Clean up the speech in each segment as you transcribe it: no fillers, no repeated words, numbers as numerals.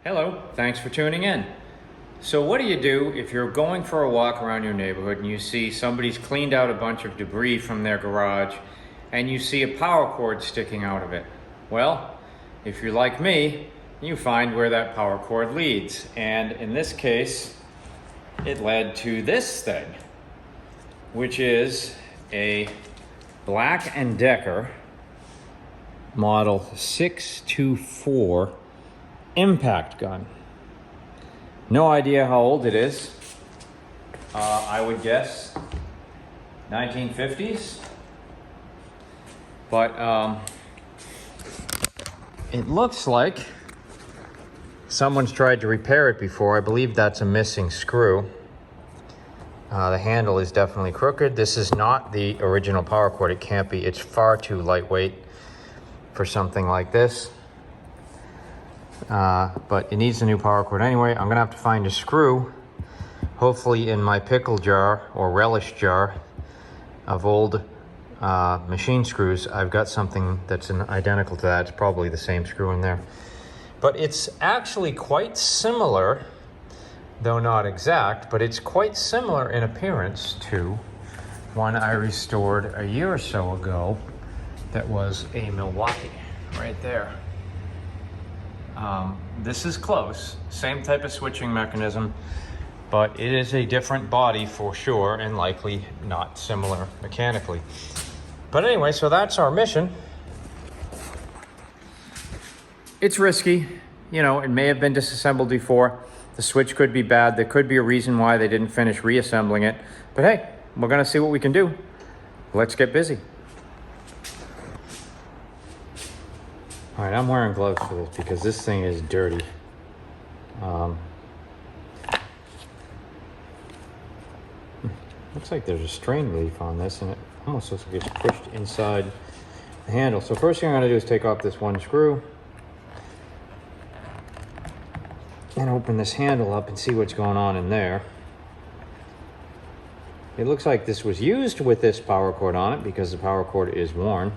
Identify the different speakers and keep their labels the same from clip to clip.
Speaker 1: Hello, thanks for tuning in. So what do you do if you're going for a walk around your neighborhood and you see somebody's cleaned out a bunch of debris from their garage and you see a power cord sticking out of it? Well, if you're like me, you find where that power cord leads. And in this case, it led to this thing, which is a Black & Decker model 624 impact gun. No idea how old it is. I would guess 1950s. But it looks like someone's tried to repair it before. I believe that's a missing screw. The handle is definitely crooked. This is not the original power cord. It can't be. It's far too lightweight for something like this. But it needs a new power cord anyway. I'm gonna have to find a screw, hopefully in my pickle jar or relish jar of old machine screws. I've got something that's identical to that. It's probably the same screw in there. But it's actually quite similar, though not exact, but it's quite similar in appearance to one I restored a year or so ago that was a Milwaukee, right there. This is close, same type of switching mechanism, but it is a different body for sure and likely not similar mechanically. But anyway, so that's our mission. It's risky, you know, it may have been disassembled before. The switch could be bad. There could be a reason why they didn't finish reassembling it. But hey, we're gonna see what we can do. Let's get busy. All right, I'm wearing gloves for this because this thing is dirty. Looks like there's a strain relief on this, and it almost looks like it's pushed inside the handle. So first thing I'm gonna do is take off this one screw and open this handle up and see what's going on in there. It looks like this was used with this power cord on it because the power cord is worn.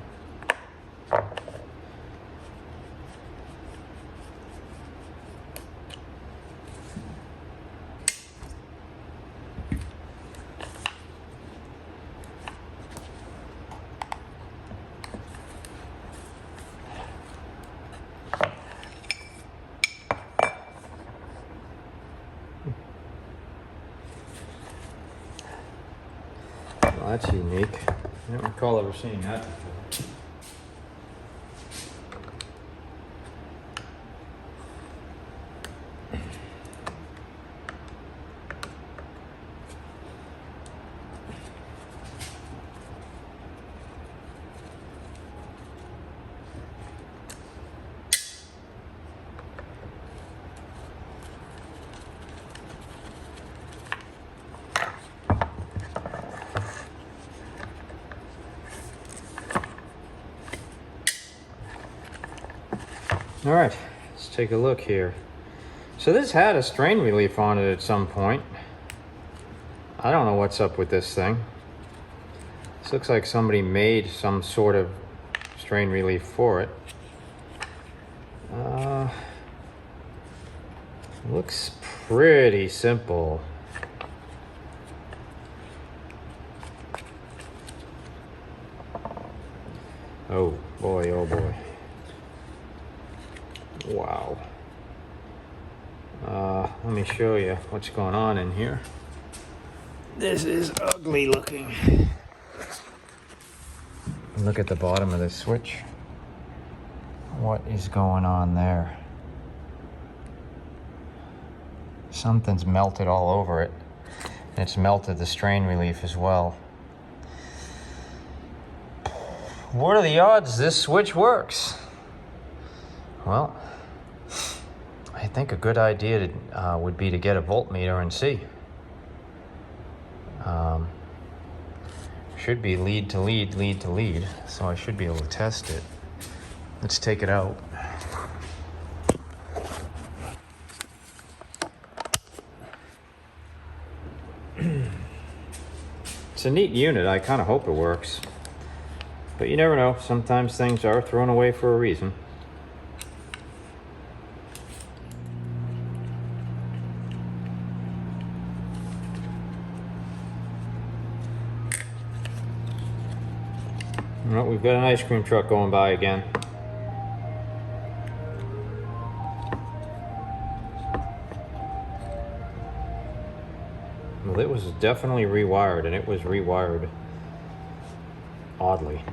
Speaker 1: Well, that's unique. I don't recall ever seeing that before. All right, let's take a look here. So this had a strain relief on it at some point. I don't know what's up with this thing. This looks like somebody made some sort of strain relief for it. Looks pretty simple. Oh boy, oh boy. Wow. Let me show you what's going on in here. This is ugly looking. Look at the bottom of this switch. What is going on there? Something's melted all over it. And it's melted the strain relief as well. What are the odds this switch works? Well, I think a good idea would be to get a voltmeter and see. Should be lead to lead, lead to lead, so I should be able to test it. Let's take it out. It's a neat unit. I kind of hope it works. But you never know. Sometimes things are thrown away for a reason. Well, we've got an ice cream truck going by again. Well, it was definitely rewired, and it was rewired oddly.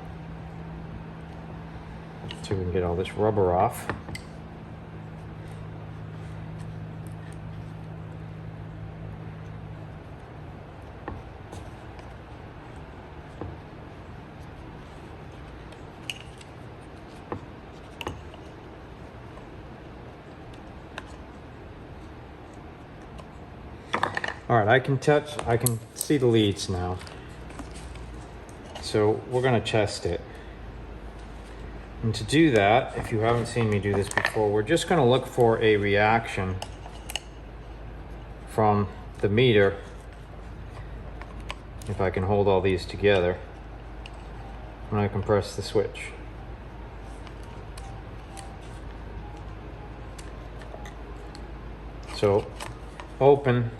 Speaker 1: Let's see if we can get all this rubber off. All right, I can see the leads now. So we're gonna test it. And to do that, if you haven't seen me do this before, we're just gonna look for a reaction from the meter. If I can hold all these together when I compress the switch. So open,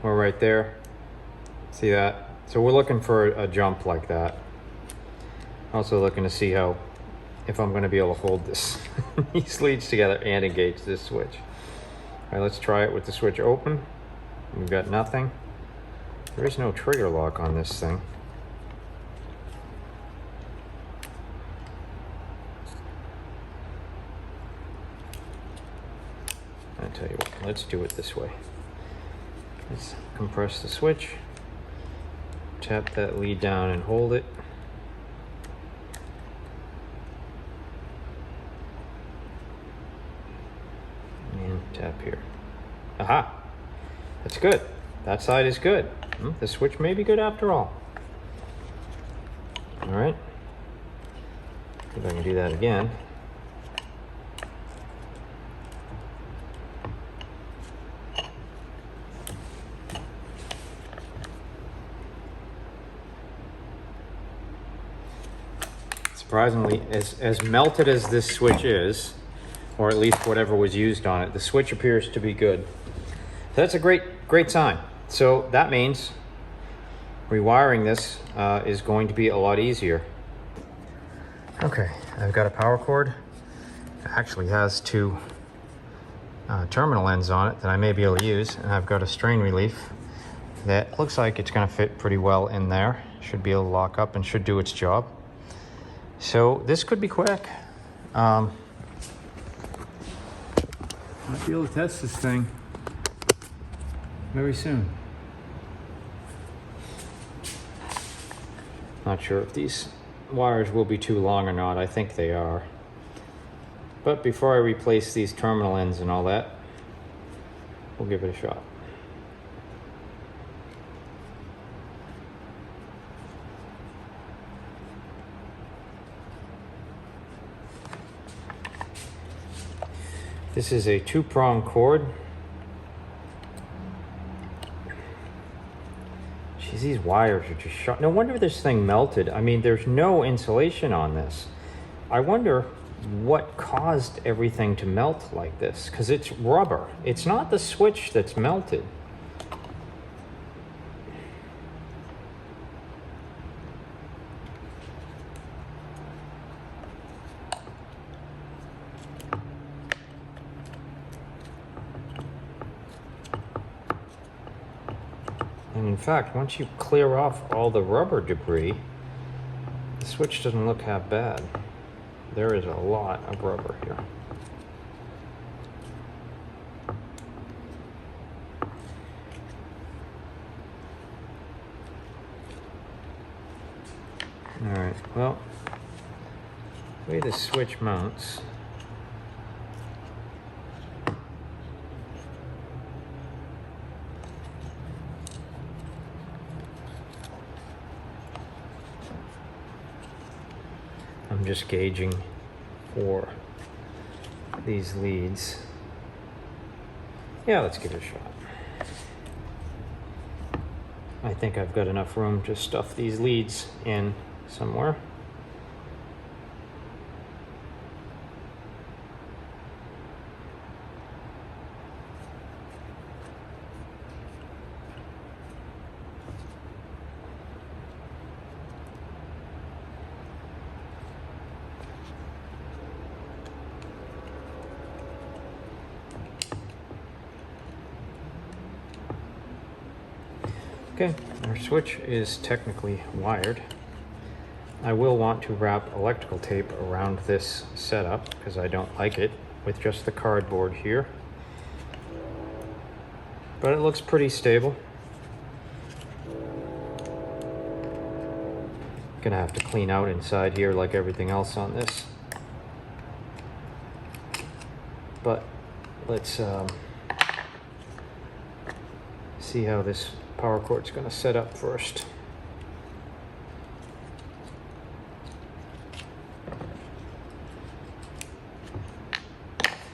Speaker 1: we're right there. See that? So we're looking for a jump like that. Also looking to see how, if I'm going to be able to hold this these leads together and engage this switch. All right, let's try it with the switch open. We've got nothing. There is no trigger lock on this thing. I tell you what, let's do it this way. Let's compress the switch, tap that lead down and hold it. And tap here. Aha! That's good. That side is good. The switch may be good after all. All right. See if I can do that again. Surprisingly, as melted as this switch is, or at least whatever was used on it, the switch appears to be good. So that's a great sign. So that means rewiring this is going to be a lot easier. Okay, I've got a power cord. It actually has two terminal ends on it that I may be able to use, and I've got a strain relief that looks like it's going to fit pretty well in there. Should be able to lock up and should do its job. So this could be quick. I'll be able to test this thing very soon. Not sure if these wires will be too long or not. I think they are. But before I replace these terminal ends and all that, we'll give it a shot. This is a 2-prong cord. Jeez, these wires are just shot. No wonder this thing melted. I mean, there's no insulation on this. I wonder what caused everything to melt like this, because it's rubber. It's not the switch that's melted. And in fact, once you clear off all the rubber debris, the switch doesn't look half bad. There is a lot of rubber here. All right, well, the way the switch mounts, I'm just gauging for these leads. Yeah, let's give it a shot. I think I've got enough room to stuff these leads in somewhere. Okay, our switch is technically wired. I will want to wrap electrical tape around this setup because I don't like it with just the cardboard here. But it looks pretty stable. Gonna have to clean out inside here like everything else on this. But let's see how this power cord's gonna set up first.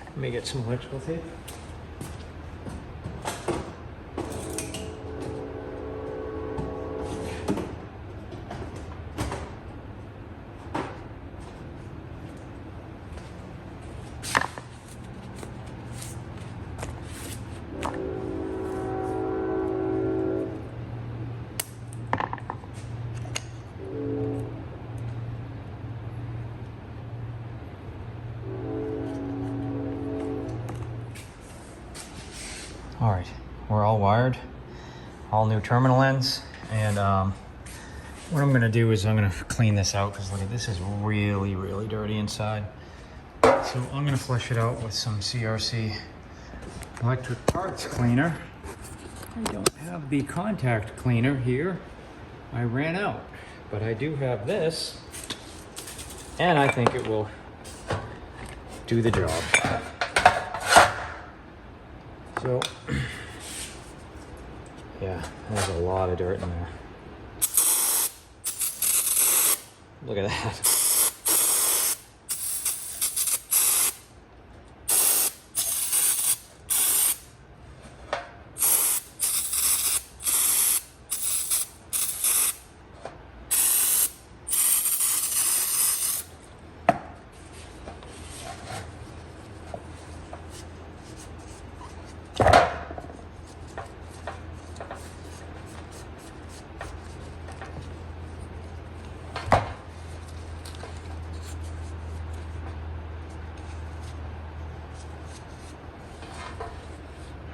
Speaker 1: Let me get some electrical tape. All right, we're all wired, all new terminal ends, and what I'm gonna do is I'm gonna clean this out because look at this is really, really dirty inside. So I'm gonna flush it out with some CRC electric parts cleaner. I don't have the contact cleaner here. I ran out, but I do have this, and I think it will do the job. So, yeah, there's a lot of dirt in there. Look at that.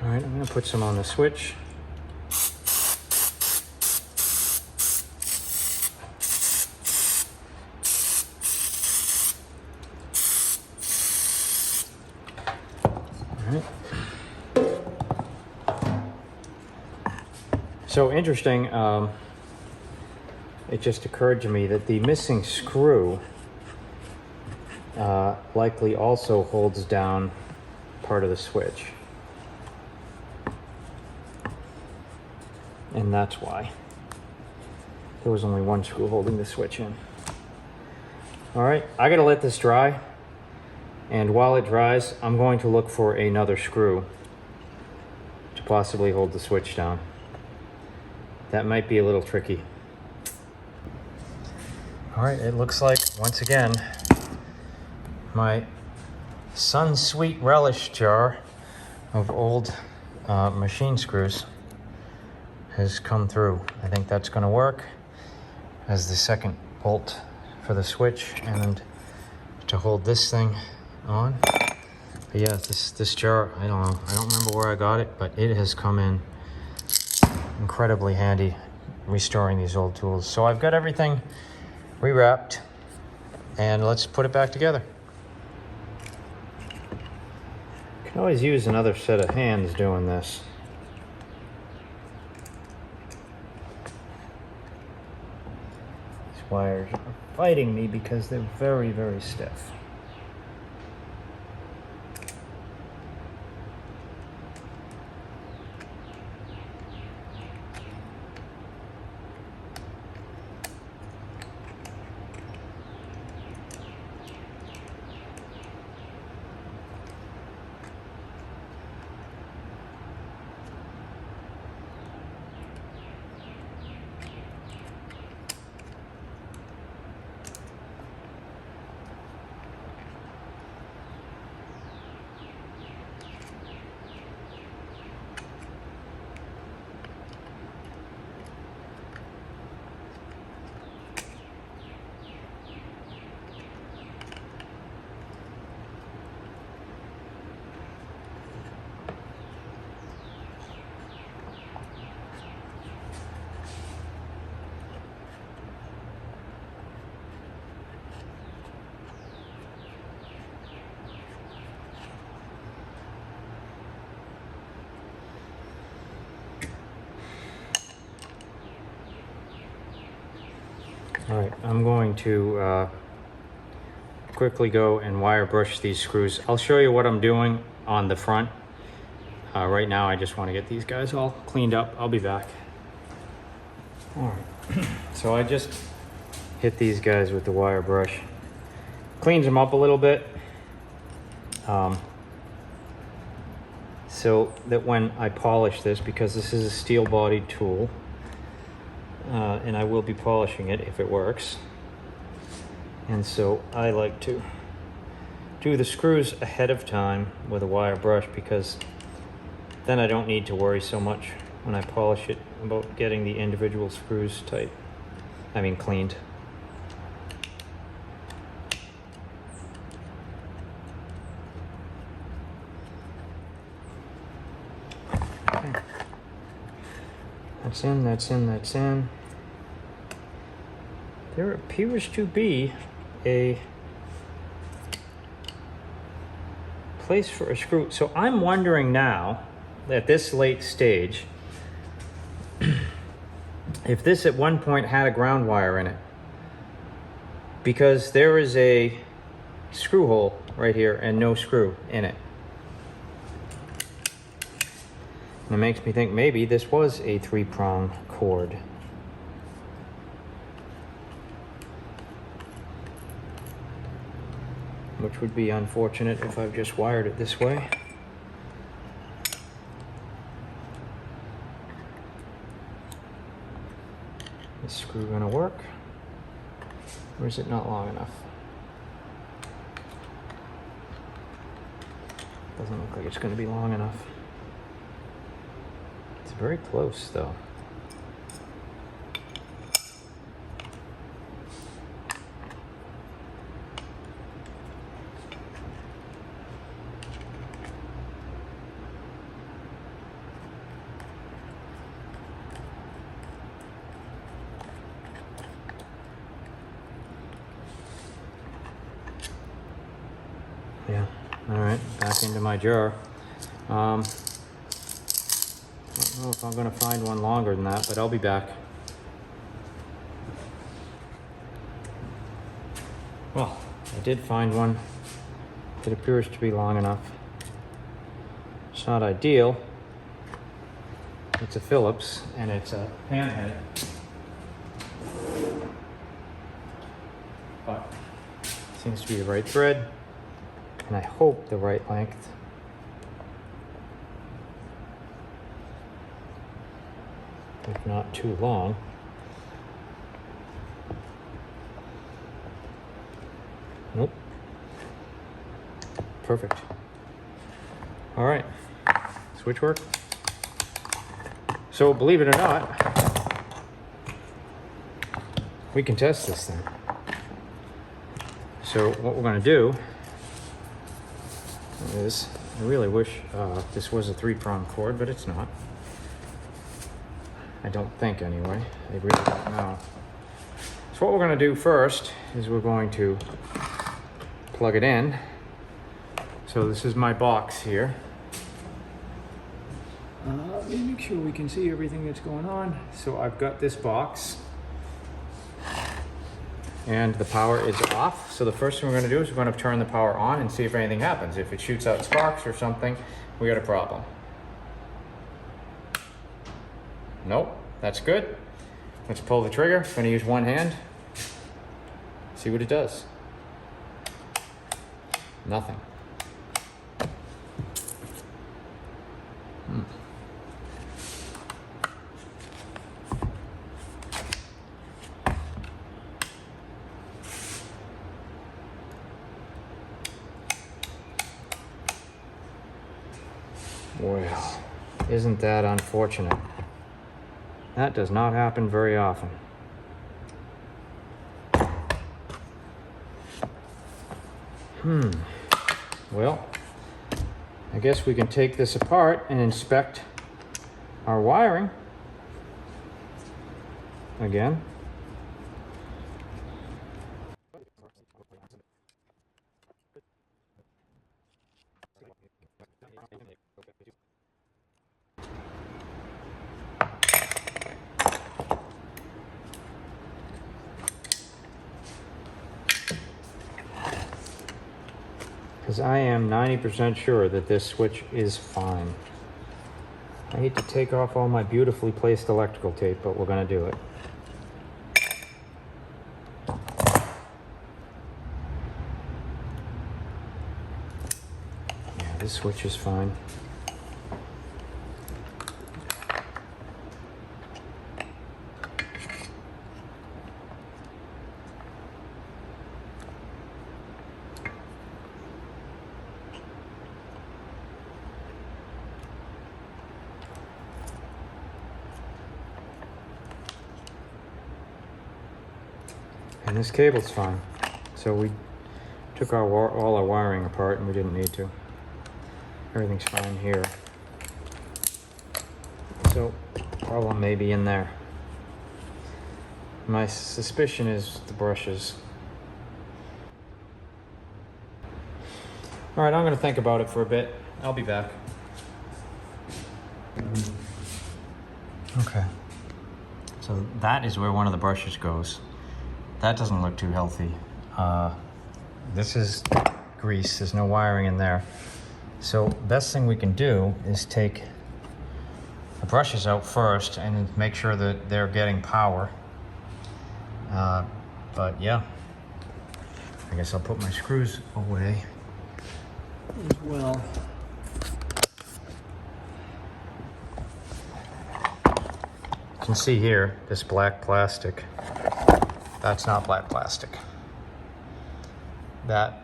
Speaker 1: All right, I'm gonna put some on the switch. All right. So interesting, it just occurred to me that the missing screw likely also holds down part of the switch. And that's why there was only one screw holding the switch in. All right, I gotta let this dry. And while it dries, I'm going to look for another screw to possibly hold the switch down. That might be a little tricky. All right, it looks like, once again, my Sun Sweet relish jar of old machine screws has come through. I think that's gonna work as the second bolt for the switch and to hold this thing on. But yeah, this jar, I don't know, I don't remember where I got it, but it has come in incredibly handy restoring these old tools. So I've got everything rewrapped and let's put it back together. Can always use another set of hands doing this. These wires are fighting me because they're very, very stiff. All right, I'm going to quickly go and wire brush these screws. I'll show you what I'm doing on the front. Right now, I just want to get these guys all cleaned up. I'll be back. All right, so I just hit these guys with the wire brush. Cleans them up a little bit. So that when I polish this, because this is a steel-bodied tool, and I will be polishing it if it works. And so I like to do the screws ahead of time with a wire brush, because then I don't need to worry so much when I polish it about getting the individual screws tight. I mean cleaned. Okay. That's in, that's in, that's in. There appears to be a place for a screw. So I'm wondering now, at this late stage, if this at one point had a ground wire in it. Because there is a screw hole right here and no screw in it. And it makes me think maybe this was a 3-prong cord. Which would be unfortunate if I've just wired it this way. Is this screw gonna work? Or is it not long enough? Doesn't look like it's gonna be long enough. It's very close though. Yeah, all right, back into my jar. I don't know if I'm gonna find one longer than that, but I'll be back. Well, I did find one that appears to be long enough. It's not ideal. It's a Phillips, and it's a panhead. But it seems to be the right thread. And I hope the right length. If not too long. Nope. Perfect. All right. Switch work. So believe it or not, we can test this thing. So what we're going to do is, I really wish this was a 3-prong cord, but it's not. I don't think anyway. I really don't know. So what we're going to do first is we're going to plug it in. So this is my box here. Let me make sure we can see everything that's going on. So I've got this box. And the power is off. So the first thing we're going to do is we're going to turn the power on and see if anything happens. If it shoots out sparks or something, we got a problem. Nope, that's good. Let's pull the trigger. I'm going to use one hand. See what it does. Nothing. Well, isn't that unfortunate? That does not happen very often. Well, I guess we can take this apart and inspect our wiring again. because I am 90% sure that this switch is fine. I hate to take off all my beautifully placed electrical tape, but we're going to do it. Yeah, this switch is fine. And this cable's fine. So we took all our wiring apart and we didn't need to. Everything's fine here. So, problem may be in there. My suspicion is the brushes. All right, I'm gonna think about it for a bit. I'll be back. Okay. So that is where one of the brushes goes. That doesn't look too healthy. This is grease, there's no wiring in there. So best thing we can do is take the brushes out first and make sure that they're getting power. But yeah, I guess I'll put my screws away as well. You can see here, this black plastic. That's not black plastic. That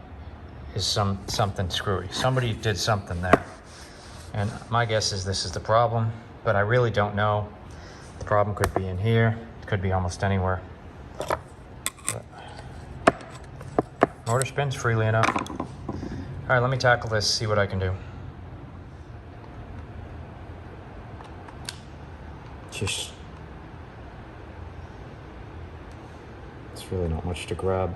Speaker 1: is something screwy. Somebody did something there. And my guess is this is the problem, but I really don't know. The problem could be in here. It could be almost anywhere. But motor spins freely enough. All right, let me tackle this, see what I can do. Just, it's really not much to grab.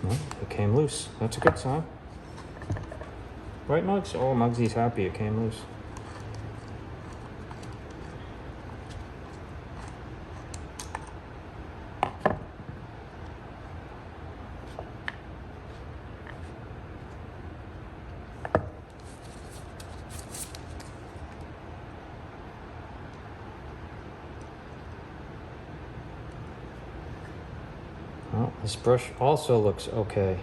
Speaker 1: Well, it came loose. That's a good sign. Right, Muggs? Oh, Muggsy's happy it came loose. Well, this brush also looks okay.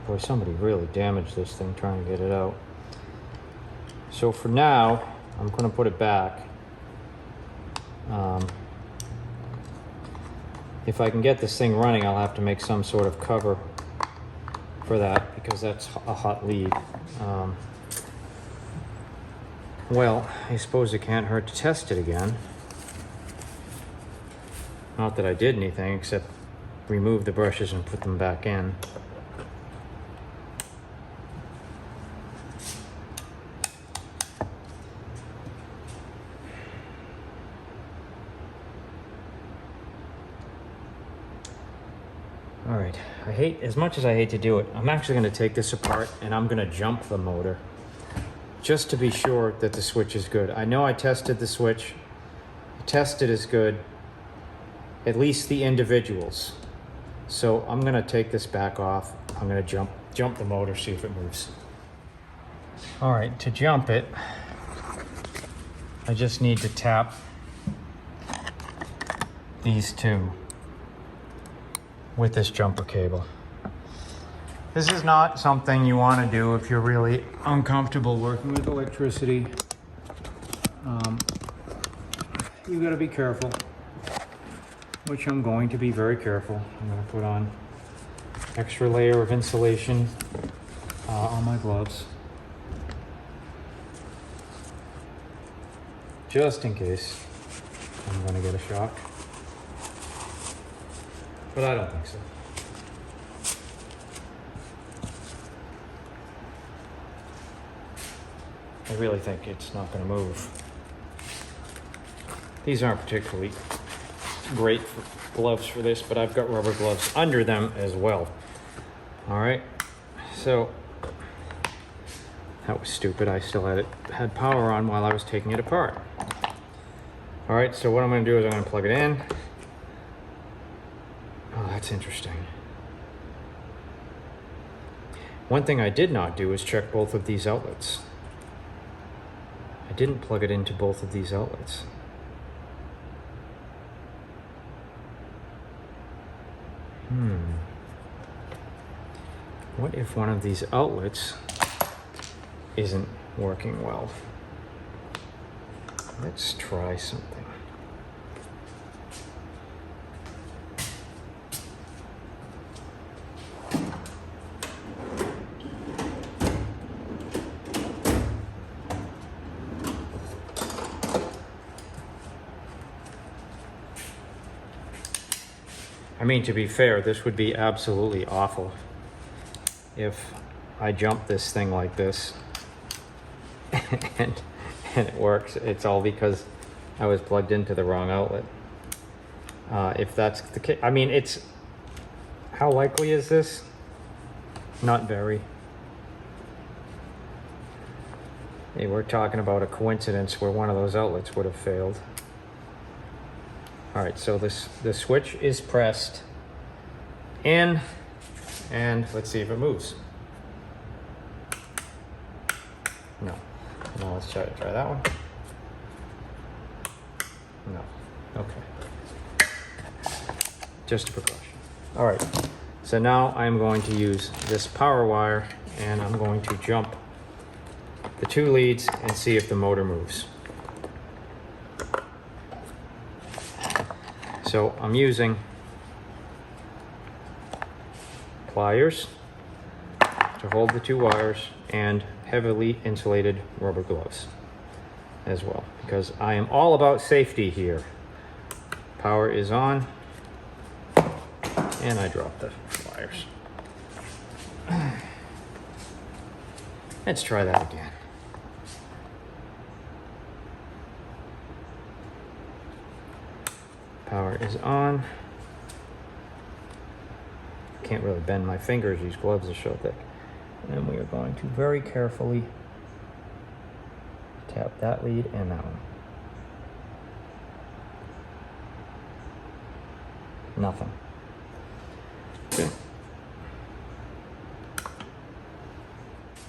Speaker 1: Boy, somebody really damaged this thing trying to get it out. So for now, I'm going to put it back. If I can get this thing running, I'll have to make some sort of cover for that because that's a hot lead. Well, I suppose it can't hurt to test it again. Not that I did anything except remove the brushes and put them back in. All right, as much as I hate to do it, I'm actually going to take this apart and I'm going to jump the motor just to be sure that the switch is good. I know I tested the switch. The tested is good, at least the individuals. So I'm going to take this back off. I'm going to jump the motor, see if it moves. All right, to jump it, I just need to tap these two with this jumper cable. This is not something you want to do if you're really uncomfortable working with electricity. You got to be careful, which I'm going to be very careful. I'm going to put on extra layer of insulation on my gloves, just in case I'm going to get a shock. But I don't think so. I really think it's not going to move. These aren't particularly great gloves for this, but I've got rubber gloves under them as well. All right, so that was stupid. I still had power on while I was taking it apart. All right, so what I'm going to do is I'm going to plug it in. Oh, that's interesting. One thing I did not do is check both of these outlets. I didn't plug it into both of these outlets. What if one of these outlets isn't working well? Let's try something. I mean, to be fair, this would be absolutely awful if I jump this thing like this and it works. It's all because I was plugged into the wrong outlet. If that's the case, I mean, how likely is this? Not very. Hey, we're talking about a coincidence where one of those outlets would have failed. All right, so the switch is pressed in, and let's see if it moves. No. Now let's try that one. No. Okay. Just a precaution. All right. So now I'm going to use this power wire, and I'm going to jump the 2 leads and see if the motor moves. So I'm using pliers to hold the 2 wires and heavily insulated rubber gloves as well, because I am all about safety here. Power is on, and I dropped the wires. Let's try that again. Power is on. Can't really bend my fingers, these gloves are so thick. And then we are going to very carefully tap that lead and that one. Nothing. Okay.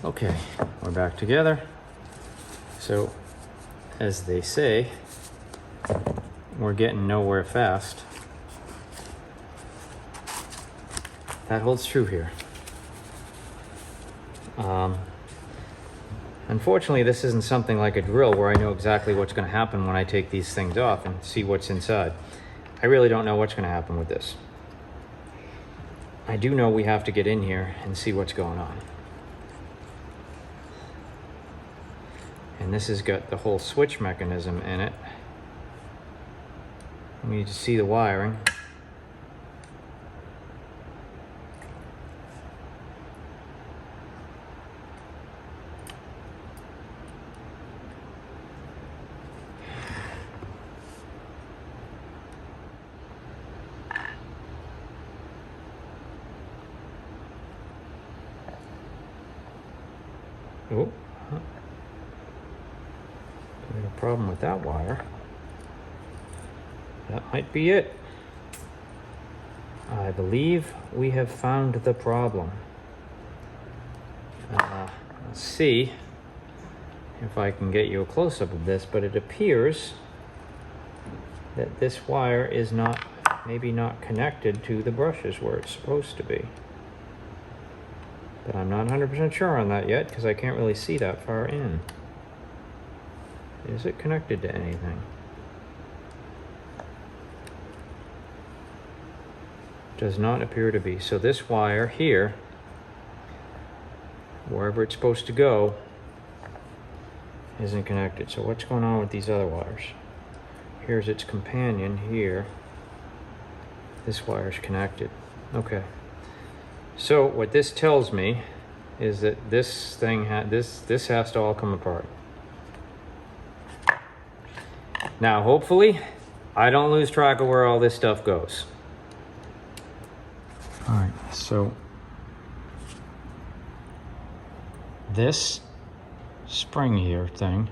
Speaker 1: Okay, we're back together. So, as they say, we're getting nowhere fast. That holds true here. Unfortunately, this isn't something like a drill where I know exactly what's going to happen when I take these things off and see what's inside. I really don't know what's going to happen with this. I do know we have to get in here and see what's going on. And this has got the whole switch mechanism in it. We need to see the wiring. Oh, we have a problem with that wire. That might be it. I believe we have found the problem. Let's see if I can get you a close-up of this, but it appears that this wire is maybe not connected to the brushes where it's supposed to be. But I'm not 100% sure on that yet because I can't really see that far in. Is it connected to anything? Does not appear to be. So this wire here, wherever it's supposed to go, isn't connected. So what's going on with these other wires? Here's its companion here. This wire's connected. Okay. So what this tells me is that this thing this has to all come apart. Now, hopefully, I don't lose track of where all this stuff goes. All right, so this spring here thing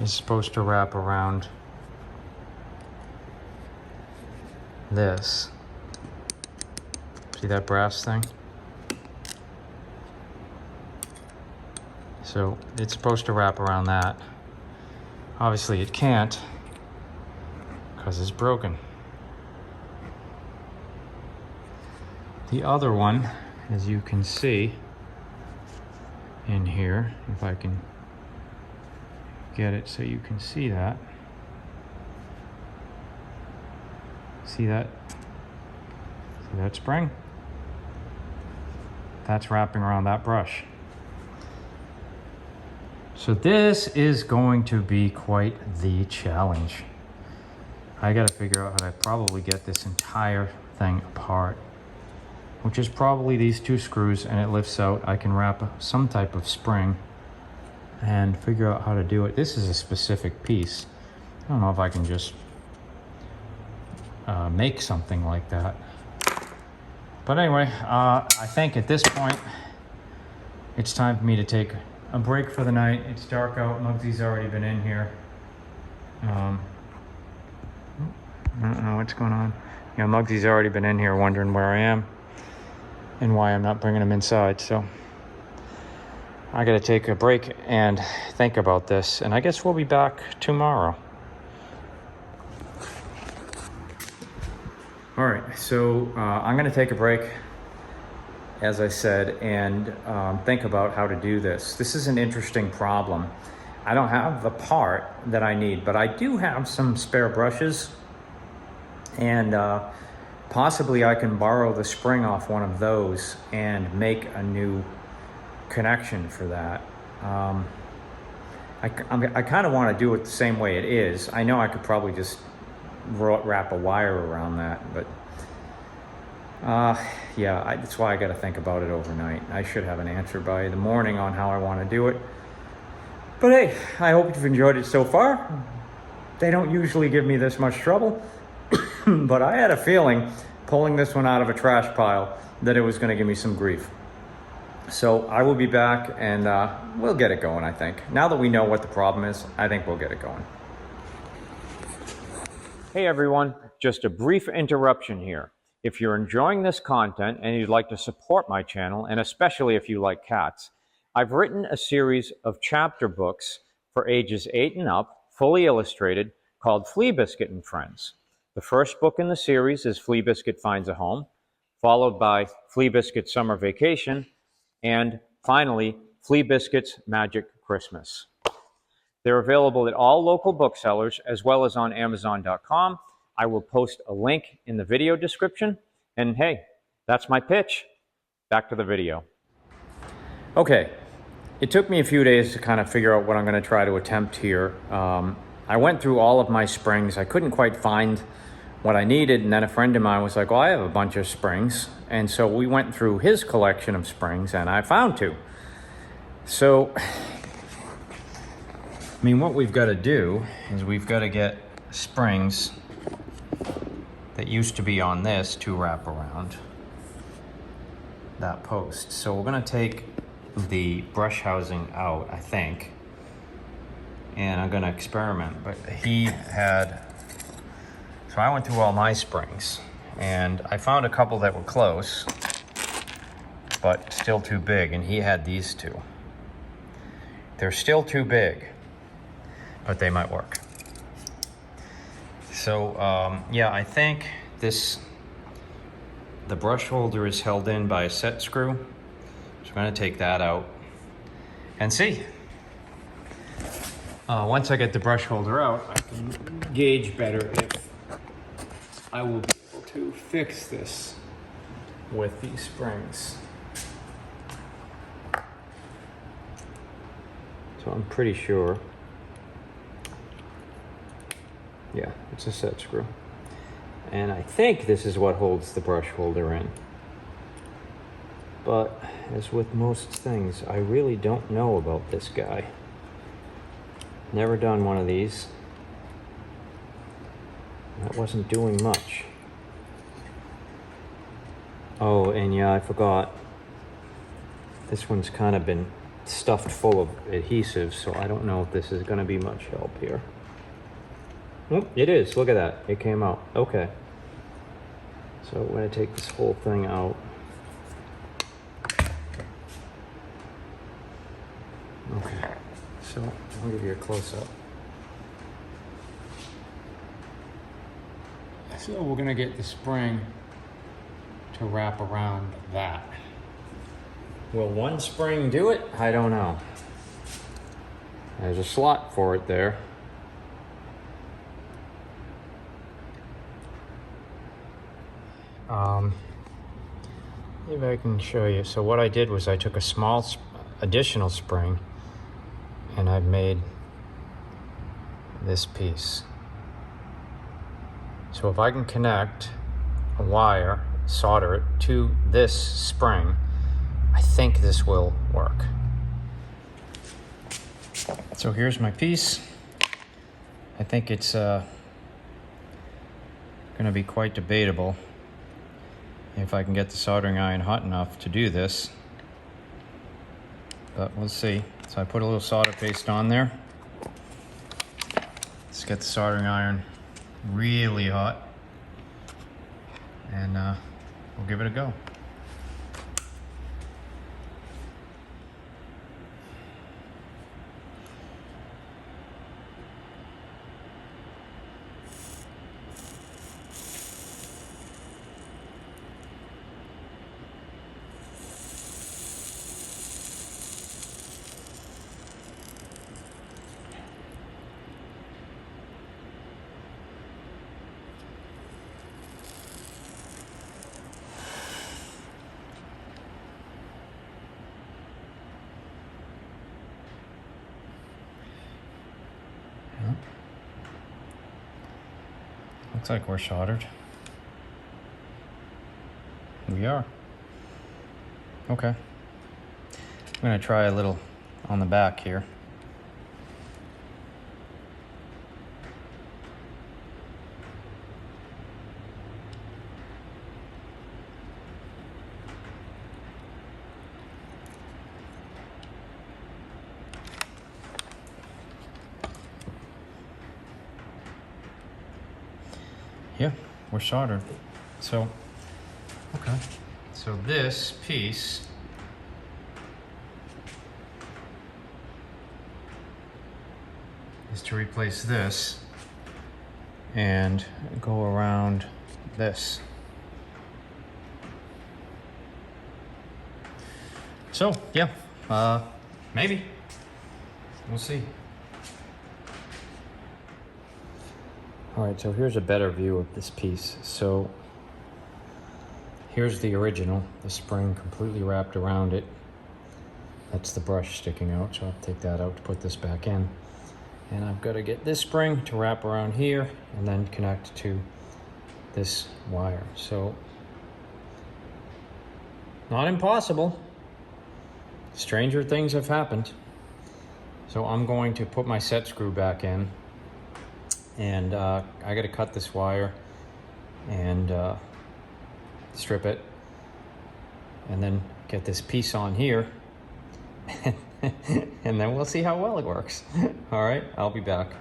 Speaker 1: is supposed to wrap around this. See that brass thing? So it's supposed to wrap around that. Obviously it can't because it's broken. The other one, as you can see in here, if I can get it so you can see that. See that? See that spring? That's wrapping around that brush. So this is going to be quite the challenge. I gotta figure out how to probably get this entire thing apart, which is probably these two screws, and it lifts out. I can wrap some type of spring and figure out how to do it. This is a specific piece. I don't know if I can just make something like that. But anyway, I think at this point, it's time for me to take a break for the night. It's dark out. Muggsy's already been in here. I don't know what's going on. Yeah, Muggsy's already been in here wondering where I am and why I'm not bringing him inside. So I gotta take a break and think about this. And I guess we'll be back tomorrow. All right, so I'm gonna take a break, as I said, and think about how to do this. This is an interesting problem. I don't have the part that I need, but I do have some spare brushes, and possibly I can borrow the spring off one of those and make a new connection for that. I kind of want to do it the same way it is. I know I could probably just wrap a wire around that, but yeah, that's why I got to think about it overnight. I should have an answer by the morning on how I want to do it. But hey, I hope you've enjoyed it so far. They don't usually give me this much trouble, but I had a feeling pulling this one out of a trash pile that it was going to give me some grief. So I will be back, and we'll get it going, I think. Now that we know what the problem is, I think we'll get it going. Hey everyone, just a brief interruption here. If you're enjoying this content and you'd like to support my channel, and especially if you like cats, I've written a series of chapter books for ages 8 and up, fully illustrated, called Flea Biscuit and Friends. The first book in the series is Flea Biscuit Finds a Home, followed by Flea Biscuit Summer Vacation, and finally, Flea Biscuit's Magic Christmas. They're available at all local booksellers as well as on Amazon.com. I will post a link in the video description. And hey, that's my pitch. Back to the video. Okay, it took me a few days to kind of figure out what I'm going to try to attempt here. I went through all of my springs. I couldn't quite find what I needed, and then a friend of mine was like, well, I have a bunch of springs. And so we went through his collection of springs, and I found 2. So, I mean, what we've got to do is we've got to get springs that used to be on this to wrap around that post. So we're going to take the brush housing out, I think, and I'm going to experiment. But he had, so I went through all my springs, and I found a couple that were close, but still too big, and he had these 2. They're still too big, but they might work. So, yeah, I think the brush holder is held in by a set screw. So I'm going to take that out and see. Once I get the brush holder out, I can gauge better if I will be able to fix this with these springs. So I'm pretty sure. Yeah, it's a set screw. And I think this is what holds the brush holder in. But as with most things, I really don't know about this guy. Never done one of these. That wasn't doing much. Oh, and yeah, I forgot. This one's kind of been stuffed full of adhesive, so I don't know if this is going to be much help here. Oh, it is. Look at that. It came out. Okay. So I'm going to take this whole thing out. Okay. So I'll give you a close-up. So we're going to get the spring to wrap around that. Will one spring do it? I don't know. There's a slot for it there. Maybe I can show you. So what I did was I took a small additional spring and I've made this piece. So if I can connect a wire, solder it to this spring, I think this will work. So here's my piece. I think it's going to be quite debatable if I can get the soldering iron hot enough to do this, but we'll see. So I put a little solder paste on there. Let's get the soldering iron really hot, and we'll give it a go. Looks like we're soldered. We are. Okay. I'm going to try a little on the back here. Yeah, we're soldered. So, okay. So this piece is to replace this and go around this. So, yeah, maybe. We'll see. All right, so here's a better view of this piece. So here's the original, the spring completely wrapped around it. That's the brush sticking out, so I'll take that out to put this back in. And I've got to get this spring to wrap around here and then connect to this wire. So, not impossible. Stranger things have happened. So I'm going to put my set screw back in. And I got to cut this wire and strip it, and then get this piece on here, and then we'll see how well it works. All right, I'll be back.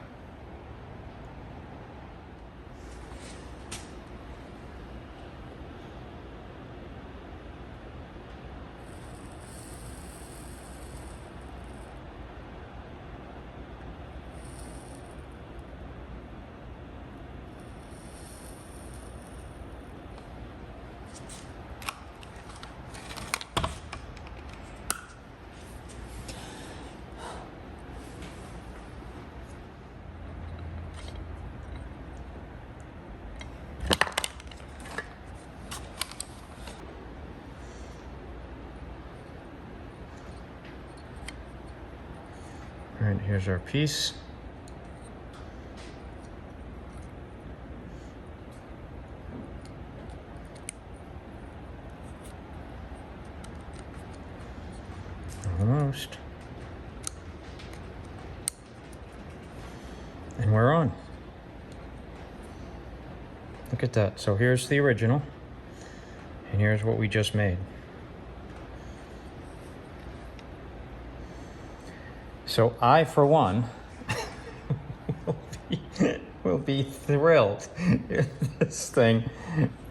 Speaker 1: All right, here's our piece. Almost. And we're on. Look at that. So here's the original, and here's what we just made. So I, for one, will be thrilled if this thing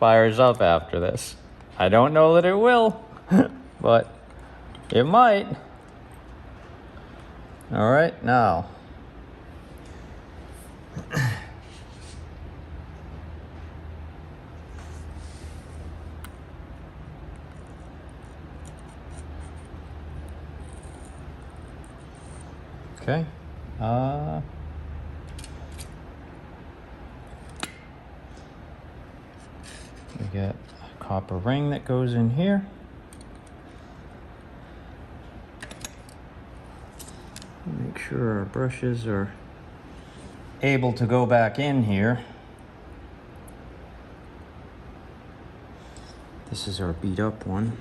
Speaker 1: fires up after this. I don't know that it will, but it might. All right, now. Okay. We get a copper ring that goes in here. Make sure our brushes are able to go back in here. This is our beat up one.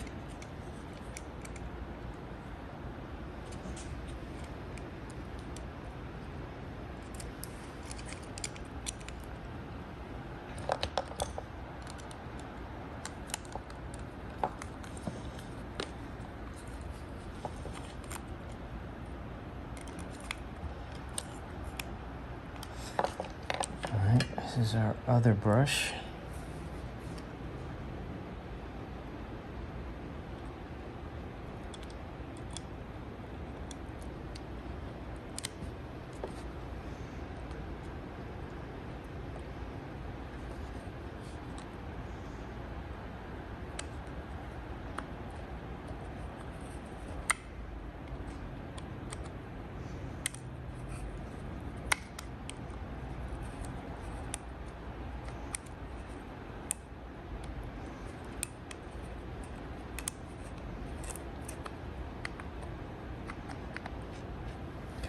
Speaker 1: This is our other brush.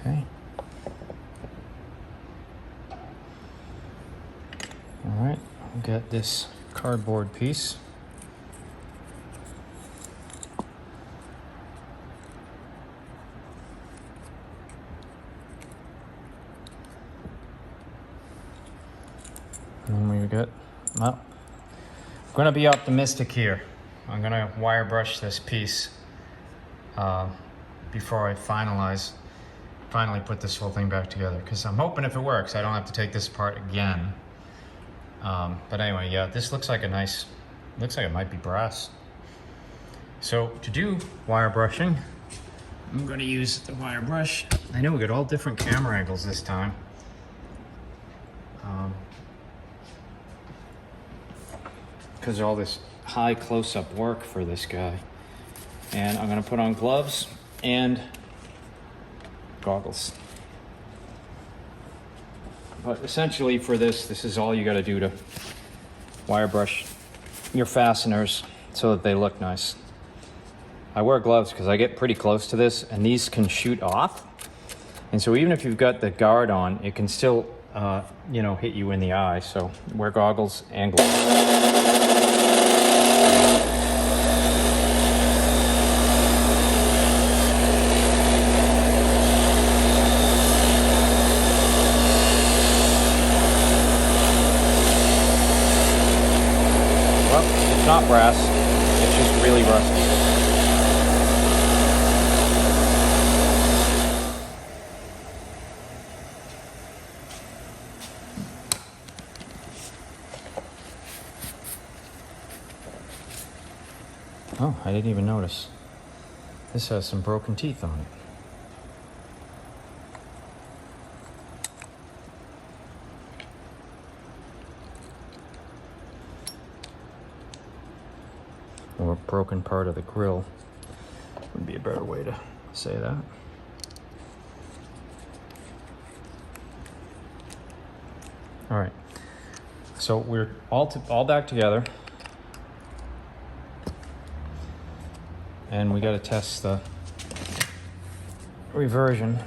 Speaker 1: Okay. All right, we'll get this cardboard piece. And then we get, well, I'm gonna be optimistic here. I'm gonna wire brush this piece before I finally put this whole thing back together, because I'm hoping if it works, I don't have to take this apart again. But anyway, yeah, this looks like looks like it might be brass. So to do wire brushing, I'm gonna use the wire brush. I know we got all different camera angles this time. Because all this high close-up work for this guy. And I'm gonna put on gloves and goggles. But essentially for this is all you gotta do to wire brush your fasteners so that they look nice. I wear gloves because I get pretty close to this and these can shoot off. And so even if you've got the guard on, it can still, hit you in the eye. So wear goggles and gloves. It's not brass, it's just really rusty. Oh, I didn't even notice. This has some broken teeth on it. Or a broken part of the grill would be a better way to say that. All right, so we're all back together, and we got to test the reversion.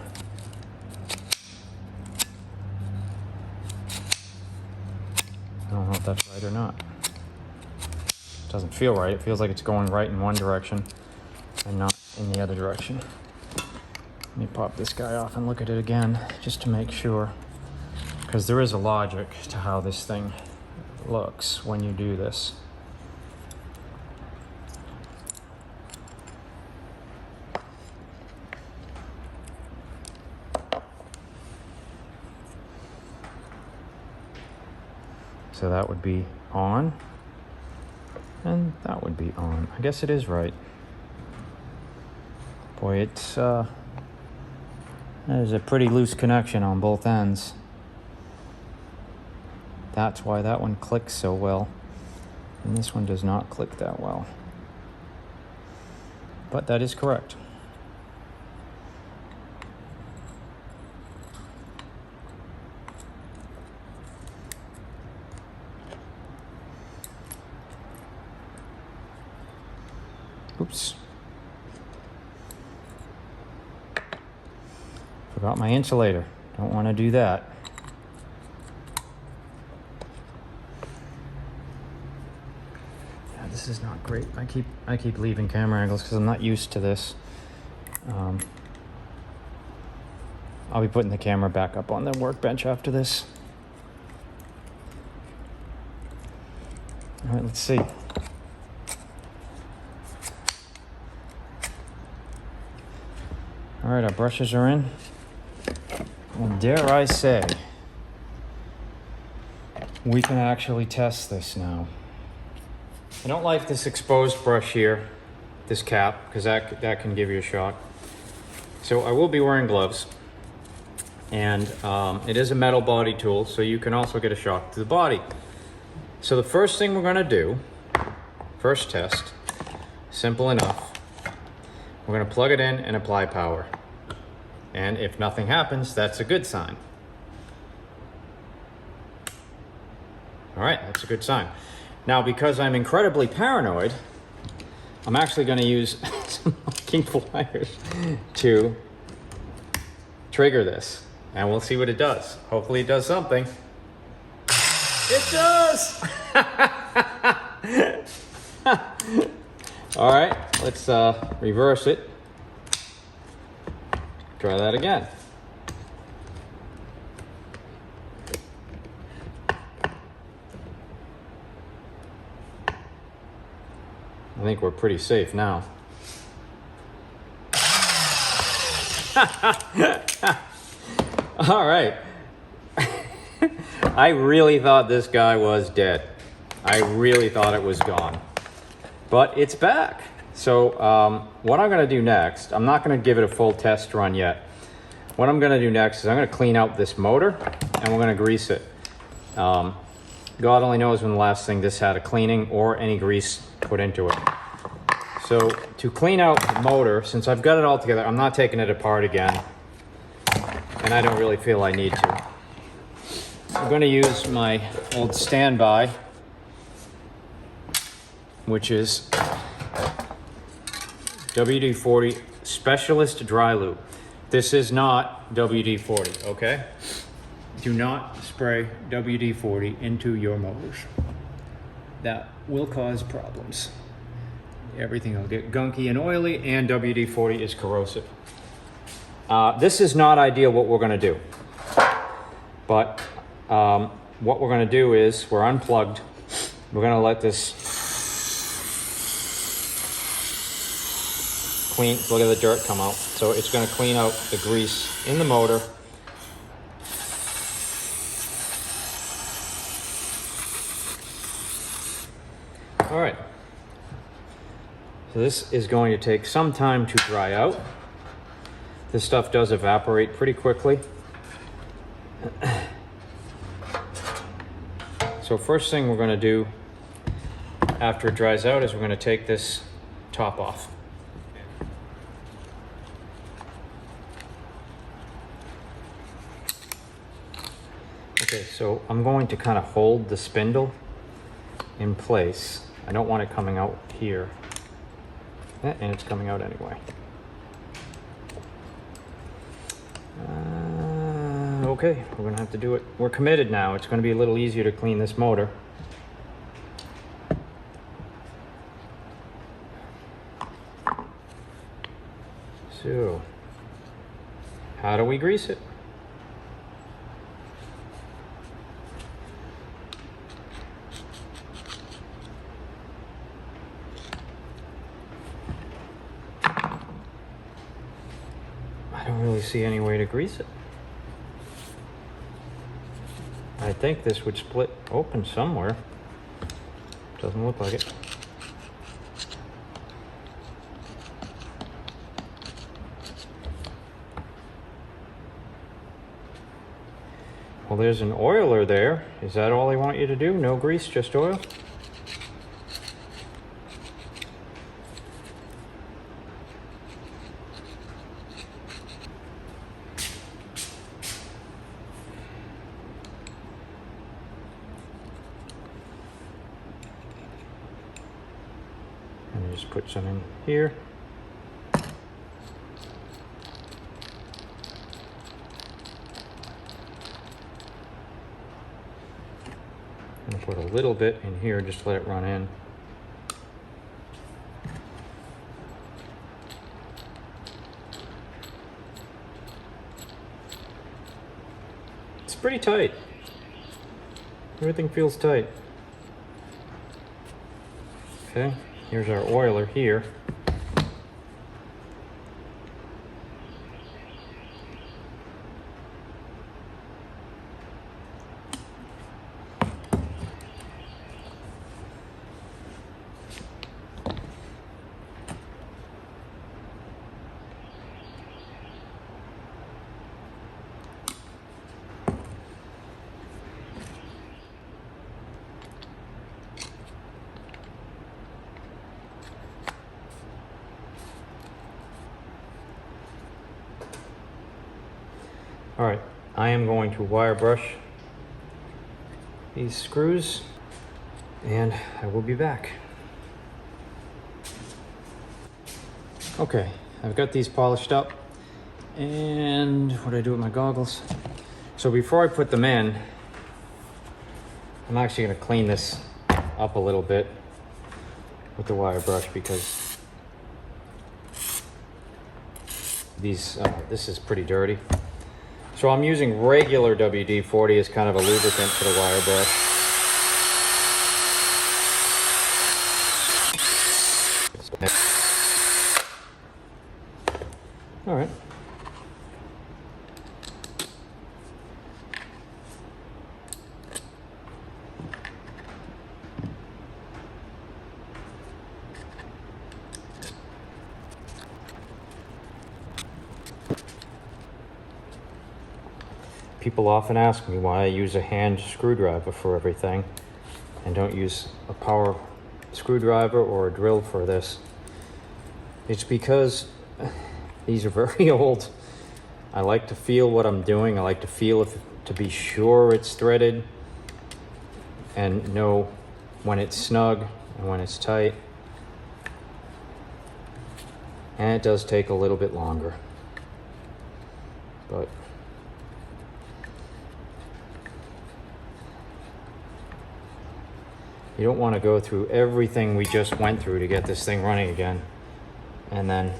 Speaker 1: I don't know if that's right or not. Doesn't feel right. It feels like it's going right in one direction and not in the other direction. Let me pop this guy off and look at it again just to make sure. because there is a logic to how this thing looks when you do this. So that would be on, and that would be on. I guess it is right. Boy, it's there's a pretty loose connection on both ends. That's why that one clicks so well, and this one does not click that well. But that is correct. Oops. Forgot my insulator. Don't want to do that. Yeah, this is not great. I keep leaving camera angles because I'm not used to this. I'll be putting the camera back up on the workbench after this. All right, let's see. All right, our brushes are in. Well, dare I say, we can actually test this now. I don't like this exposed brush here, this cap, because that can give you a shock. So I will be wearing gloves, and it is a metal body tool, so you can also get a shock to the body. So the first thing we're gonna do, first test, simple enough. We're going to plug it in and apply power. And if nothing happens, that's a good sign. All right, that's a good sign. Now, because I'm incredibly paranoid, I'm actually going to use some marking pliers to trigger this. And we'll see what it does. Hopefully it does something. It does! All right, let's reverse it. Try that again. I think we're pretty safe now. All right. I really thought this guy was dead. I really thought it was gone. But it's back. So what I'm going to do next, I'm not going to give it a full test run yet. What I'm going to do next is I'm going to clean out this motor and we're going to grease it. God only knows when the last thing this had a cleaning or any grease put into it. So to clean out the motor, since I've got it all together, I'm not taking it apart again. And I don't really feel I need to. I'm going to use my old standby, which is WD-40 Specialist Dry Lube. This is not WD-40, okay? Do not spray WD-40 into your motors. That will cause problems. Everything will get gunky and oily, and WD-40 is corrosive. This is not ideal what we're gonna do. But what we're gonna do is, we're unplugged. We're gonna let this clean, look at the dirt come out. So it's going to clean out the grease in the motor. All right. So this is going to take some time to dry out. This stuff does evaporate pretty quickly. So first thing we're going to do after it dries out is we're going to take this top off. Okay, so I'm going to kind of hold the spindle in place. I don't want it coming out here. And it's coming out anyway. Okay, we're gonna have to do it. We're committed now. It's gonna be a little easier to clean this motor. So, how do we grease it? really see any way to grease it. I think this would split open somewhere. Doesn't look like it. Well, there's an oiler there. Is that all they want you to do? No grease, just oil? And just put some in here. And put a little bit in here, just let it run in. It's pretty tight. Everything feels tight. Okay, here's our oiler here. All right, I am going to wire brush these screws and I will be back. Okay, I've got these polished up, and what do I do with my goggles? So before I put them in, I'm actually going to clean this up a little bit with the wire brush because this is pretty dirty. So I'm using regular WD-40 as kind of a lubricant for the wire brush. All right. People often ask me why I use a hand screwdriver for everything and don't use a power screwdriver or a drill for this. It's because these are very old. I like to feel what I'm doing. I like to feel to be sure it's threaded and know when it's snug and when it's tight. And it does take a little bit longer, but you don't want to go through everything we just went through to get this thing running again and then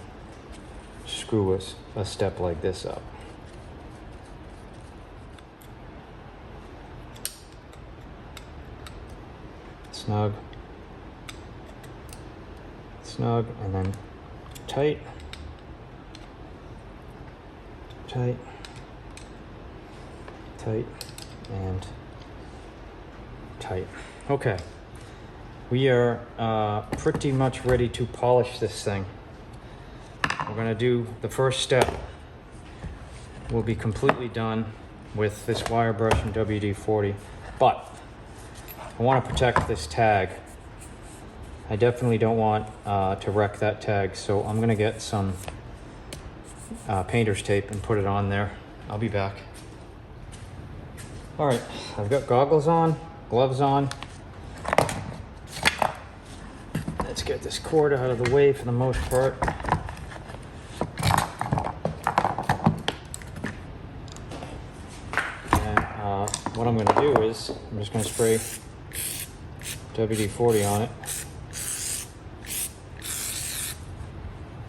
Speaker 1: screw a step like this up. Snug, snug, and then tight, tight, tight, and tight. Okay. We are pretty much ready to polish this thing. We're gonna do the first step. We'll be completely done with this wire brush and WD-40, but I want to protect this tag. I definitely don't want to wreck that tag, so I'm gonna get some painter's tape and put it on there. I'll be back. All right, I've got goggles on, gloves on. Let's get this cord out of the way for the most part. And what I'm going to do is I'm just going to spray WD-40 on it.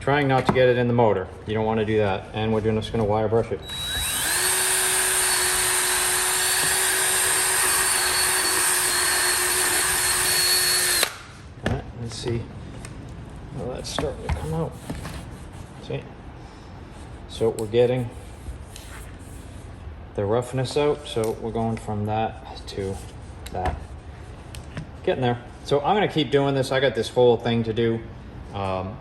Speaker 1: Trying not to get it in the motor. You don't want to do that. And we're just going to wire brush it. Let's see. Well, that's starting to come out. See? So we're getting the roughness out, so we're going from that to that. Getting there. So I'm gonna keep doing this. I got this whole thing to do.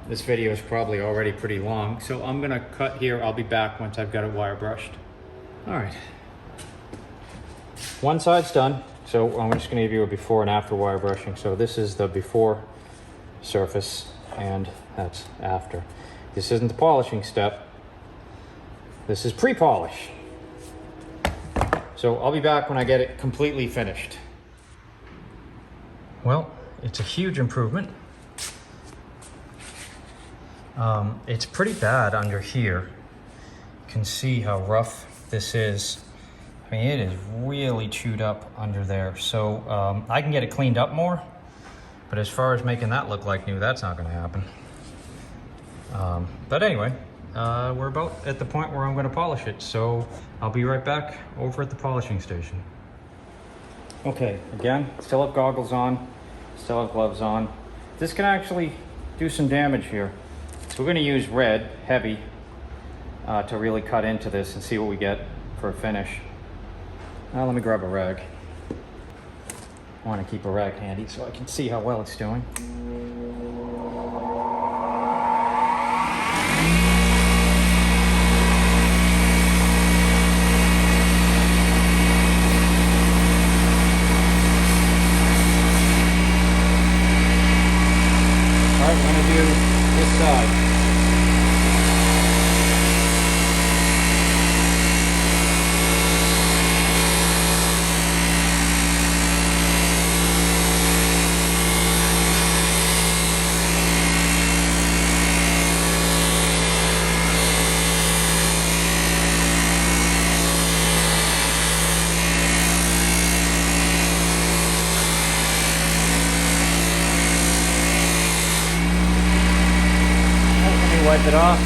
Speaker 1: This video is probably already pretty long, so I'm gonna cut here. I'll be back once I've got it wire brushed. All right. One side's done, so I'm just gonna give you a before and after wire brushing. So this is the before surface, and that's after. This isn't the polishing step. This is pre-polish. So I'll be back when I get it completely finished. Well, it's a huge improvement. It's pretty bad under here. You can see how rough this is. I mean, it is really chewed up under there. So I can get it cleaned up more, but as far as making that look like new, that's not gonna happen. But anyway, we're about at the point where I'm gonna polish it. So I'll be right back over at the polishing station. Okay, again, still have goggles on, still have gloves on. This can actually do some damage here. So we're gonna use red, heavy, to really cut into this and see what we get for a finish. Now let me grab a rag. I wanna keep a rag handy so I can see how well it's doing. All right, we're gonna do this side. Wipe it off.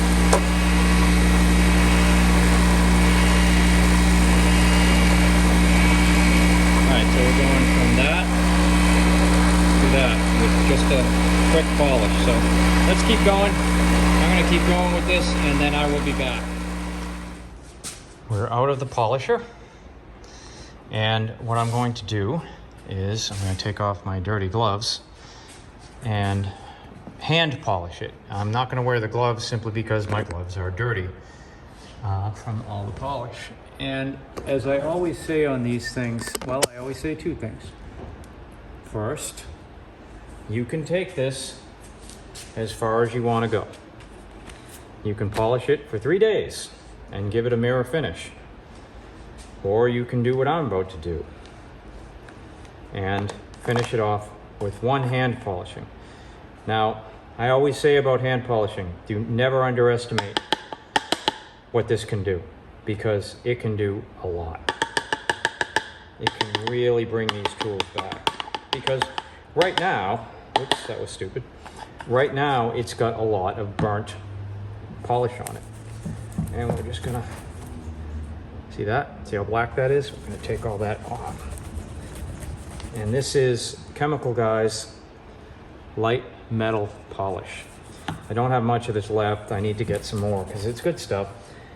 Speaker 1: Alright, so we're going from that to that with just a quick polish. So let's keep going. I'm going to keep going with this and then I will be back. We're out of the polisher. And what I'm going to do is I'm going to take off my dirty gloves and hand polish it. I'm not going to wear the gloves simply because my gloves are dirty from all the polish. And as I always say on these things, well, I always say two things. First, you can take this as far as you want to go. You can polish it for 3 days and give it a mirror finish. Or you can do what I'm about to do and finish it off with one hand polishing. Now, I always say about hand polishing, do never underestimate what this can do, because it can do a lot. It can really bring these tools back. Because right now, oops, that was stupid. Right now, it's got a lot of burnt polish on it. And we're just gonna, see that? See how black that is? We're gonna take all that off. And this is Chemical Guy's light metal polish. I don't have much of this left. I need to get some more because it's good stuff.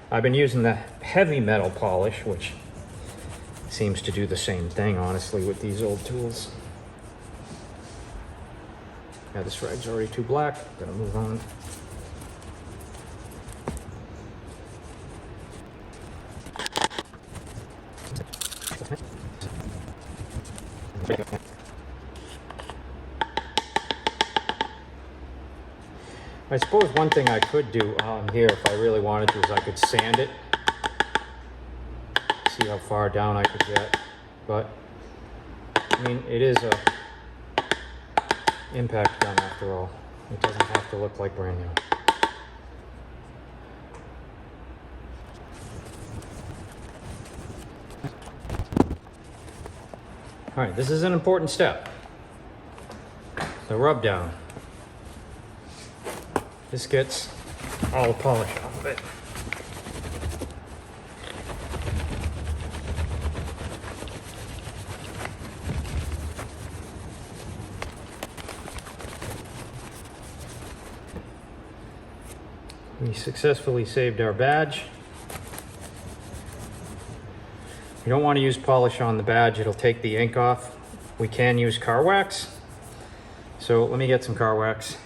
Speaker 1: I've been using the heavy metal polish, which seems to do the same thing, honestly, with these old tools. Yeah, this rag's already too black. I'm gonna move on. I suppose one thing I could do on here if I really wanted to is I could sand it. See how far down I could get. But, I mean, it is a impact gun after all. It doesn't have to look like brand new. All right, this is an important step. The rub down. This gets all the polish off of it. We successfully saved our badge. You don't want to use polish on the badge, it'll take the ink off. We can use car wax. So let me get some car wax.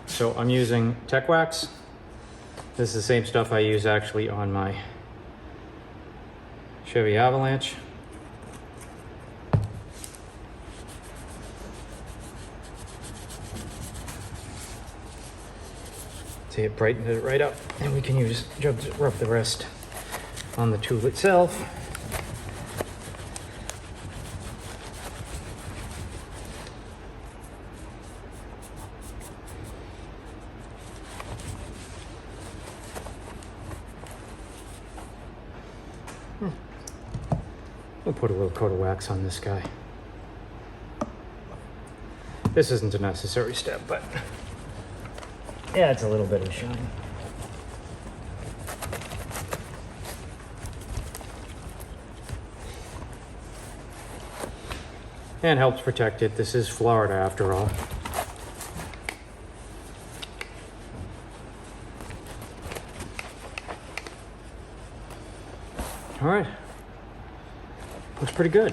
Speaker 1: So I'm using Tech Wax. This is the same stuff I use actually on my Chevy Avalanche. See, it brightened it right up, and we can rub the rest on the tool itself. We'll put a little coat of wax on this guy. This isn't a necessary step, but yeah, it's a little bit of shine. And helps protect it. This is Florida after all. All right. Looks pretty good.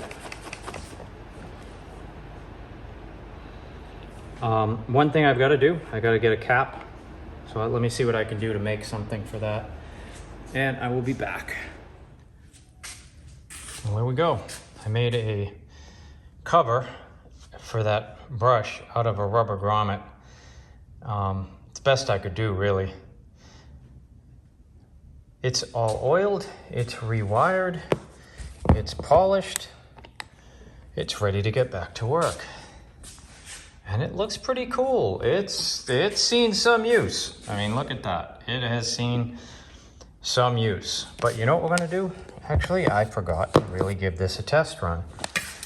Speaker 1: One thing I've got to do, I got to get a cap. So let me see what I can do to make something for that. And I will be back. Well, there we go. I made a cover for that brush out of a rubber grommet. It's the best I could do, really. It's all oiled, it's rewired, it's polished, it's ready to get back to work. And it looks pretty cool. It's seen some use. I mean, look at that. It has seen some use. But you know what we're gonna do? Actually, I forgot to really give this a test run.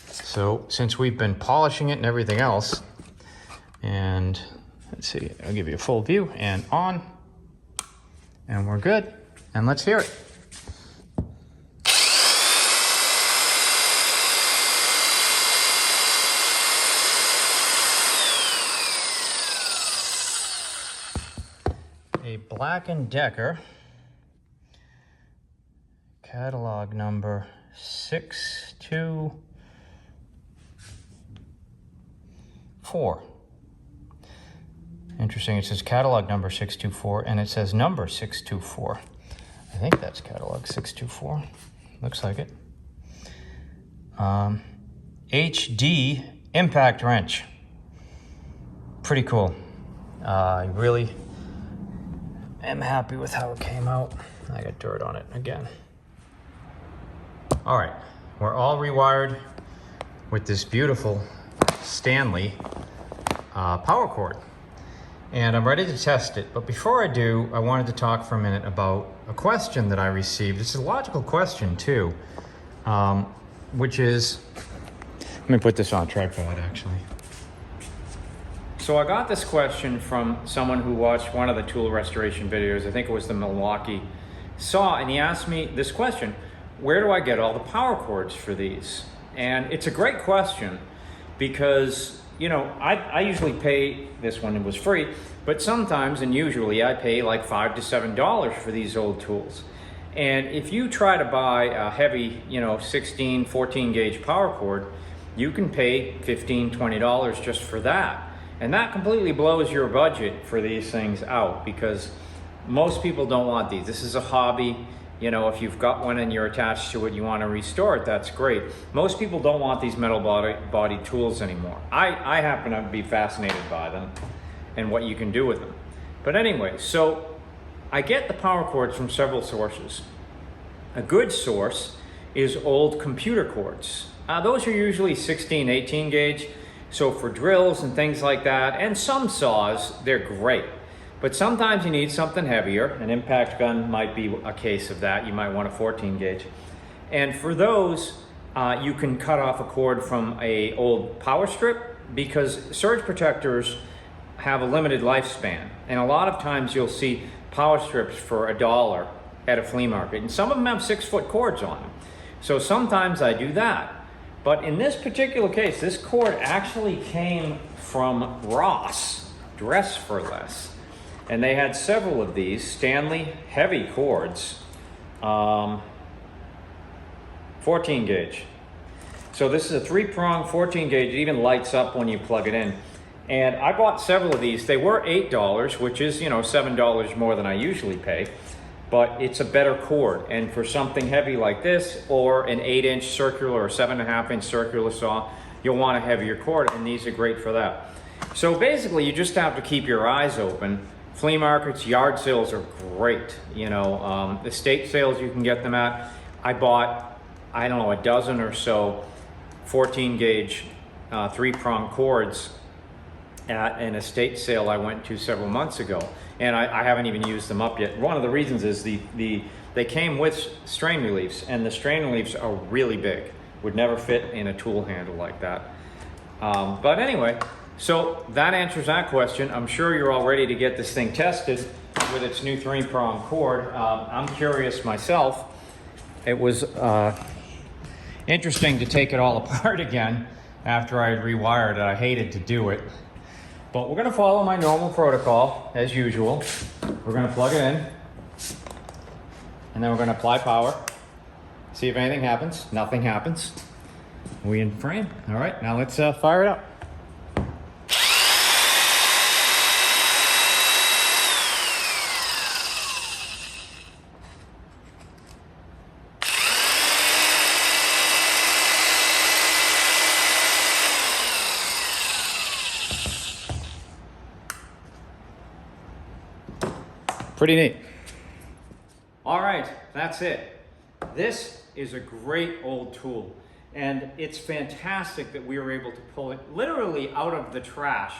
Speaker 1: So since we've been polishing it and everything else, and let's see, I'll give you a full view, and on, and we're good. And let's hear it. A Black & Decker, catalog number 624. Interesting, it says catalog number 624 and it says number 624. I think that's catalog 624. Looks like it. HD impact wrench. Pretty cool. I really am happy with how it came out. I got dirt on it again. All right, we're all rewired with this beautiful Stanley power cord. And I'm ready to test it, but before I do, I wanted to talk for a minute about a question that I received. It's a logical question too, which is, let me put this on tripod actually. So I got this question from someone who watched one of the tool restoration videos, I think it was the Milwaukee saw, and he asked me this question: where do I get all the power cords for these? And it's a great question because, you know, I usually pay, this one was free, but sometimes and usually I pay like $5 to $7 for these old tools. And if you try to buy a heavy, you know, 16, 14 gauge power cord, you can pay $15, $20 just for that. And that completely blows your budget for these things out because most people don't want these. This is a hobby. You know, if you've got one and you're attached to it, you want to restore it, that's great. Most people don't want these metal body tools anymore. I happen to be fascinated by them and what you can do with them. But anyway, so I get the power cords from several sources. A good source is old computer cords. Those are usually 16, 18 gauge. So for drills and things like that, and some saws, they're great. But sometimes you need something heavier. An impact gun might be a case of that. You might want a 14 gauge. And for those, you can cut off a cord from an old power strip because surge protectors have a limited lifespan. And a lot of times you'll see power strips for $1 at a flea market, and some of them have 6-foot cords on them. So sometimes I do that. But in this particular case, this cord actually came from Ross, Dress for Less. And they had several of these Stanley heavy cords, 14 gauge. So this is a 3-prong 14 gauge. It even lights up when you plug it in. And I bought several of these. They were $8, which is, you know, $7 more than I usually pay. But it's a better cord. And for something heavy like this, or an 8-inch circular or 7.5-inch circular saw, you'll want a heavier cord, and these are great for that. So basically, you just have to keep your eyes open. Flea markets, yard sales are great. You know, estate sales you can get them at. I bought, I don't know, a dozen or so 14 gauge 3-prong cords at an estate sale I went to several months ago, and I haven't even used them up yet. One of the reasons is they came with strain reliefs, and the strain reliefs are really big. Would never fit in a tool handle like that. But anyway, so that answers that question. I'm sure you're all ready to get this thing tested with its new 3-prong cord. I'm curious myself. It was interesting to take it all apart again after I had rewired it. I hated to do it. But we're going to follow my normal protocol, as usual. We're going to plug it in, and then we're going to apply power. See if anything happens. Nothing happens. We in frame. All right, now let's fire it up. Pretty neat. All right, that's it. This is a great old tool, and it's fantastic that we were able to pull it literally out of the trash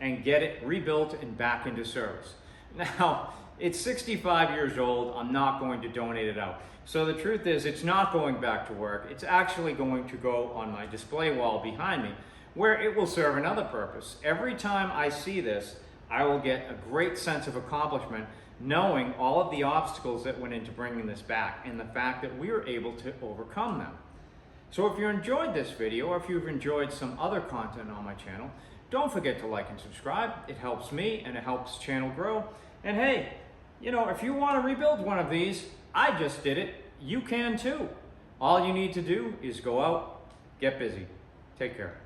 Speaker 1: and get it rebuilt and back into service. Now, it's 65 years old. I'm not going to donate it out. So the truth is, it's not going back to work. It's actually going to go on my display wall behind me, where it will serve another purpose. Every time I see this, I will get a great sense of accomplishment knowing all of the obstacles that went into bringing this back and the fact that we were able to overcome them. So if you enjoyed this video, or if you've enjoyed some other content on my channel, don't forget to like and subscribe. It helps me and it helps the channel grow. And hey, you know, if you want to rebuild one of these, I just did it, you can too. All you need to do is go out, get busy. Take care.